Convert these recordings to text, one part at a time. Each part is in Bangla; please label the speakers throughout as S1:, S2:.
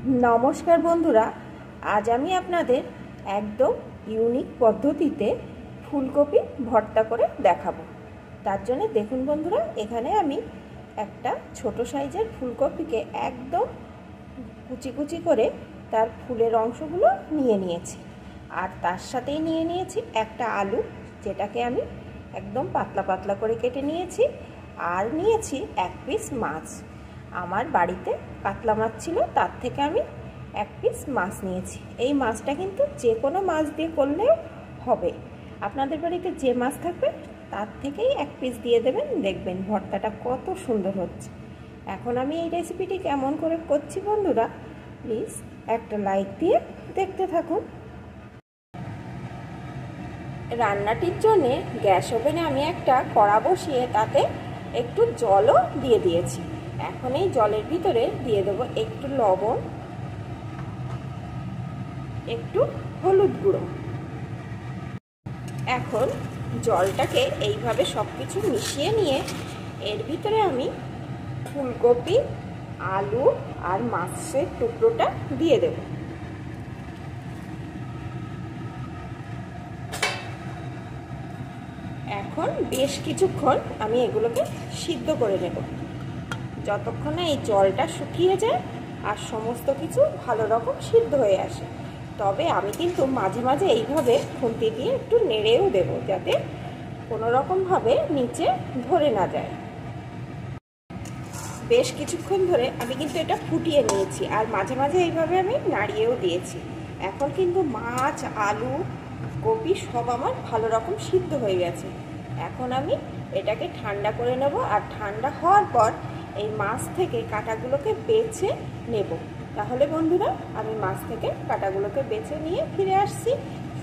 S1: नमस्कार बंधुरा आज आमी आपनादेर एकदम यूनिक पद्धतिते फुलकपि भर्ता करे देखाबो। तार जन्य देखुन बंधुरा एखाने आमी एकटा छोटो साइजेर फुलकपिके एकदम कुचि कुचि करे तार फुलेर अंशगुलो निये नियेछि आर तार साथेई निये नियेछि एकटा आलू जेटाके आमी एकदम पातला पातला करे केटे नियेछि आर नियेछि एक पिस माछ। आमार बाड़ीते कातला माछ छिलो तार थेके आमी एक पिस माछ नियेछि। एई माछटा किन्तु जे कोनो माछ दिये करलेও হবে। आपनादेर बाड़ीते जे माछ थाकबे तार थेकेई एक पिस दिये देबेन, देखबेन भर्ताटा कत सुंदर हच्छे। एखन आमी एई रेसिपिटी केमन करे करछि बंधुरा प्लिज एकटा लाइक दिये देखते थाकुन। रान्नाटिर जन्य ग्यास ओभेने आमी एकटा कड़ा बसिए ताते एकटु जलও दिये दियेछि। এখন এই জলের ভিতরে দিয়ে দেব একটু লবণ, একটু হলুদ গুঁড়ো। এখন জলটাকে এইভাবে সবকিছু মিশিয়ে নিয়ে এর ভিতরে আমি ফুলকপি, আলু আর মাছের টুকরোটা দিয়ে দেব। এখন বেশ কিছুক্ষণ আমি এগুলোকে সিদ্ধ করে নেব যতক্ষণ এই জলটা শুকিয়ে যায় আর সমস্ত কিছু ভালো রকম সিদ্ধ হয়ে আসে। তবে আমি কিন্তু মাঝে মাঝে এইভাবে খুন্তি দিয়ে একটু নেড়েও দেব যাতে কোনো রকম ভাবে নিচে ধরে না যায়। বেশ কিছুক্ষণ ধরে আমি কিন্তু এটা ফুটিয়ে নিয়েছি আর মাঝে মাঝে এইভাবে আমি নাড়িয়েও দিয়েছি। এখন কিন্তু মাছ, আলু, কপি সব আমার ভালো রকম সিদ্ধ হয়ে গেছে। এখন আমি এটাকে ঠান্ডা করে নেব আর ঠান্ডা হওয়ার পর এই মাছ থেকে কাঁটাগুলোকে বেছে নেব। তাহলে বন্ধুরা আমি মাছ থেকে কাঁটাগুলোকে বেছে নিয়ে ফিরে আসছি।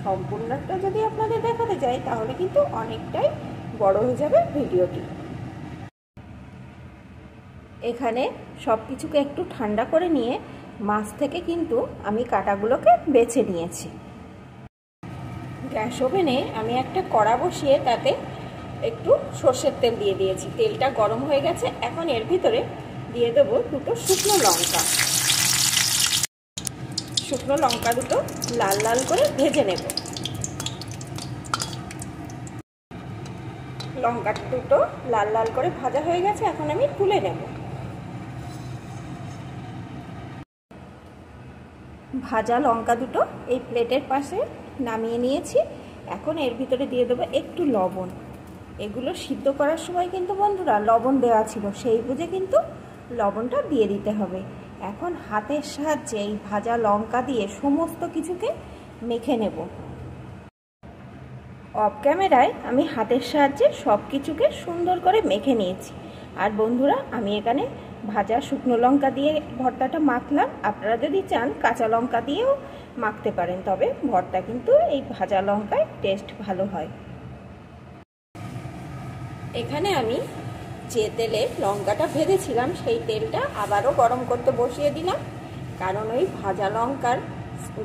S1: সম্পূর্ণটা যদি আপনাদের দেখাতে যাই তাহলে কিন্তু অনেকটাই বড় হয়ে যাবে ভিডিওটি। এখানে সব কিছুকে একটু ঠান্ডা করে নিয়ে মাছ থেকে কিন্তু আমি কাঁটাগুলোকে বেছে নিয়েছি। গ্যাস ওভেনে আমি একটা কড়া বসিয়ে তাতে একটু সরষের তেল দিয়ে দিয়েছি। তেলটা গরম হয়ে গেছে। এখন এর ভিতরে দিয়ে দেব দুটো শুকনো লঙ্কা। শুকনো লঙ্কা দুটো লাল লাল করে ভেজে নেব। লঙ্কা দুটো লাল লাল করে ভাজা হয়ে গেছে, এখন আমি তুলে নেব। ভাজা লঙ্কা দুটো এই প্লেটের পাশে নামিয়ে নিয়েছি। এখন এর ভিতরে দিয়ে দেব একটু লবণ। এগুলো সিদ্ধ করার সময় কিন্তু বন্ধুরা লবণ দেওয়া ছিল, সেই বুঝে কিন্তু লবণটা দিয়ে দিতে হবে। এখন হাতের সাহায্যে এই ভাজা লঙ্কা দিয়ে সমস্ত কিছুকে মেখে নেব। অফ ক্যামেরায় আমি হাতের সাহায্যে সব কিছুকে সুন্দর করে মেখে নিয়েছি। আর বন্ধুরা আমি এখানে ভাজা শুকনো লঙ্কা দিয়ে ভর্তাটা মাখলাম। আপনারা যদি চান কাঁচা লঙ্কা দিয়েও মাখতে পারেন, তবে ভর্তা কিন্তু এই ভাজা লঙ্কায় টেস্ট ভালো হয়। এখানে আমি যে তেলে লঙ্কাটা ভেজেছিলাম সেই তেলটা আবারও গরম করতে বসিয়ে দিলাম, কারণ ওই ভাজা লঙ্কার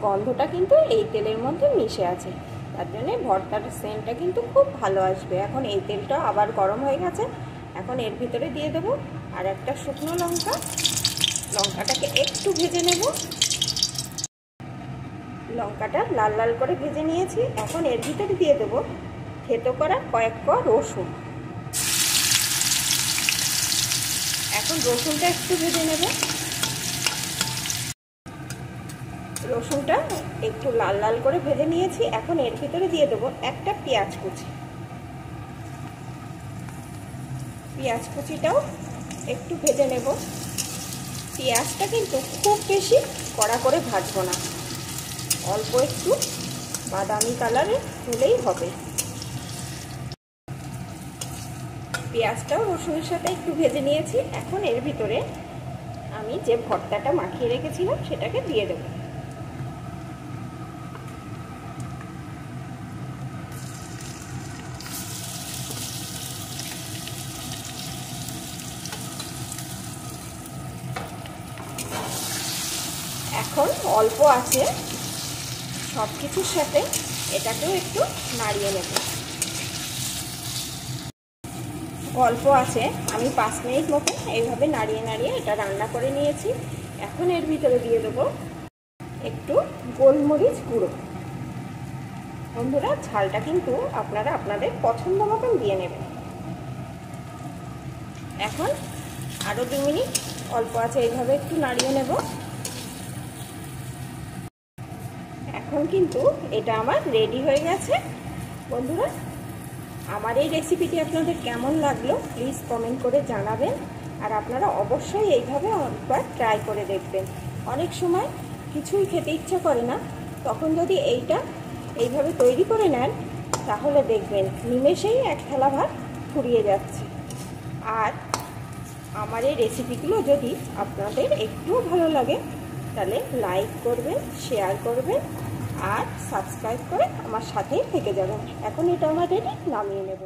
S1: গন্ধটা কিন্তু এই তেলের মধ্যে মিশে আছে, তার জন্য ভর্তার সেন্টটা কিন্তু খুব ভালো আসবে। এখন এই তেলটা আবার গরম হয়ে গেছে। এখন এর ভিতরে দিয়ে দেবো আর একটা শুকনো লঙ্কা। লঙ্কাটাকে একটু ভেজে নেব। লঙ্কাটা লাল লাল করে ভেজে নিয়েছি। এখন এর ভিতরে দিয়ে দেবো থেতো করা কয়েক কোয়া রসুন। এখন রসুনটা একটু ভেজে নেব। রসুনটা একটু লাল লাল করে ভেজে নিয়েছি। এখন এর ভিতরে দিয়ে দেবো একটা পেঁয়াজ কুচি। পেঁয়াজ কুচিটাও একটু ভেজে নেব। পেঁয়াজটা কিন্তু খুব বেশি কড়া করে ভাজবো না, অল্প একটু বাদামি কালারে হলেই হবে। পেঁয়াজটাও রসুনের সাথে একটু ভেজে নিয়েছি। এখন এর ভিতরে আমি যে ভর্তাটা মাখিয়ে রেখেছিলাম সেটাকে দিয়ে দেব। এখন অল্প আছে সব কিছুর সাথে এটাকেও একটু নাড়িয়ে নেব। অল্প আছে আমি 5 মিনিট মতো এইভাবে নাড়িয়ে নাড়িয়ে এটা রান্না করে নিয়েছি। এখন এর ভিতরে দিয়ে দেবো একটু গোলমরিচ গুঁড়ো। বন্ধুরা ঝালটা কিন্তু আপনারা আপনাদের পছন্দ মতন দিয়ে নেবেন। এখন আরও 2 মিনিট অল্প আছে এইভাবে একটু নাড়িয়ে নেব। এখন কিন্তু এটা আমার রেডি হয়ে গেছে। বন্ধুরা আমার এই রেসিপিটি আপনাদের কেমন লাগলো প্লিজ কমেন্ট করে জানাবেন। আর আপনারা অবশ্যই এইভাবে একবার ট্রাই করে দেখবেন। অনেক সময় কিছুই খেতে ইচ্ছা করে না, তখন যদি এইভাবে তৈরি করে নেন তাহলে দেখবেন নিমেষেই 1 থালা ভাত ফুরিয়ে যাচ্ছে। আর আমার এই রেসিপিগুলো যদি আপনাদের একটুও ভালো লাগে তাহলে লাইক করবেন, শেয়ার করবেন আর সাবস্ক্রাইব করে আমার সাথেই থেকে যাবেন। এখন এটা আমার রেডি, নামিয়ে নেব।